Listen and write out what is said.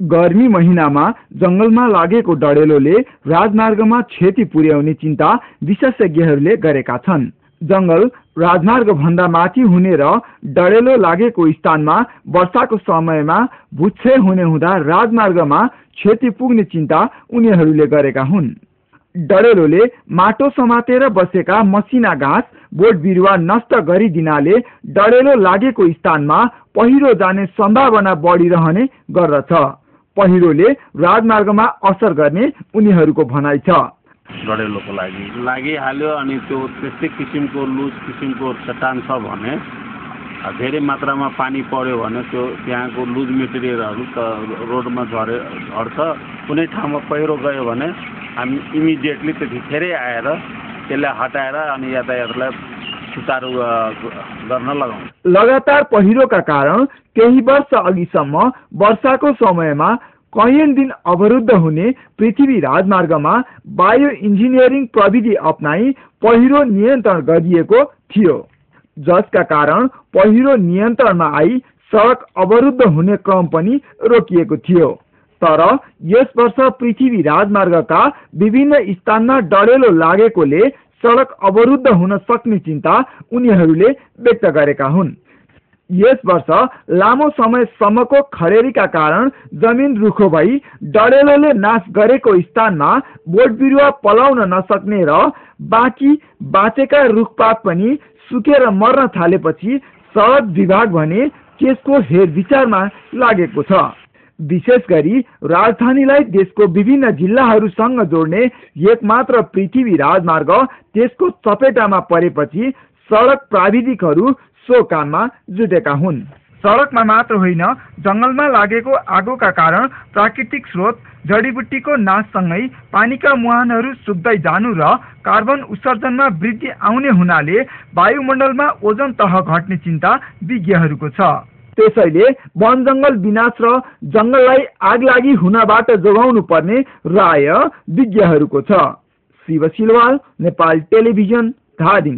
गर्मी महिनामा जंगलमा लागेको डडेलोले राजमार्गमा क्षति पुर्याउने चिन्ता विशेषज्ञहरूले गरेका छन्। जंगल राजमार्ग भन्दा माथि हुने र डडेलो लागेको स्थानमा वर्षाको समयमा भूक्षय हुने हुँदा राजमार्गमा क्षति पुग्ने चिन्ता उनीहरूले गरेका हुन्। डडेलोले माटो समातेर बसेका मसिना घाँस बोट बिरुवा नष्ट गरिदिनाले डडेलो लागेको स्थानमा पहिरो जाने सम्भावना बढिरहने गर्दछ। पहिरोले राजमार्गमा असर गर्ने उनीहरूको भनाइ छ। डडेलोको लागिहाल्यो अनि त्यो त्यस्तै किसिमको लुज किसिमको चट्टान छ भने धेरै मात्रामा पानी पर्यो भने त्यो त्यहाँको लुज मेटेरियलहरू त रोडमा झर्छ। कुनै ठाउँमा पहिरो गयो भने हामी इमिडिएटली त्यतिखेरै आएर त्यसलाई हटाएर अनि यातायातलाई सुचारू गर्न लगाउँछ। लगातार पहिरोका कारण केही वर्ष अघिसम्म वर्षाको समयमा कैयन दिन अवरुद्ध हुने पृथ्वी राजमार्गमा बायो इन्जिनियरिङ प्रविधि अपनाई पहिरो नियन्त्रण गरिएको थियो, जसका कारण पहिरो नियन्त्रणमा आई सडक अवरुद्ध हुने क्रम पनि रोकिएको थियो। तर यस वर्ष पृथ्वी राजमार्गका विभिन्न स्थानमा डडेलो लागेकोले सडक अवरुद्ध हुन सक्ने चिन्ता उनीहरूले व्यक्त गरेका हुन्। यस वर्ष लामो समयसम्मको खडेरीका कारण जमिन रुखो भई डडेलोले नाश गरेको स्थानमा बोट बिरुवा पलाउन नसक्ने र बाँचेका रुखपात पनि सुकेर मर्न थालेपछि सडक विभाग भने त्यसको हेरविचारमा लागेको छ। विशेष गरी राजधानीलाई देशको विभिन्न जिल्लाहरूसँग जोड्ने एकमात्र पृथ्वी राजमार्ग त्यसको चपेटामा परेपछि सडक प्राविधिकहरू सो काममा जुटेका हुन्। सडकमा मात्र होइन, जंगलमा लागेको आगोका कारण प्राकृतिक स्रोत जडीबुट्टीको नाशसँगै पानीका मुहानहरू सुक्दै जानु र कार्बन उत्सर्जनमा वृद्धि आउने हुनाले वायुमण्डलमा ओजन तह घट्ने चिन्ता विज्ञहरूको छ। त्यसैले वन जंगल विनाश र जंगललाई आगलागी हुनबाट जोगाउनु पर्ने राय विज्ञहरूको छ। शिव सिलवाल, नेपाल टेलिभिजन, धादिङ।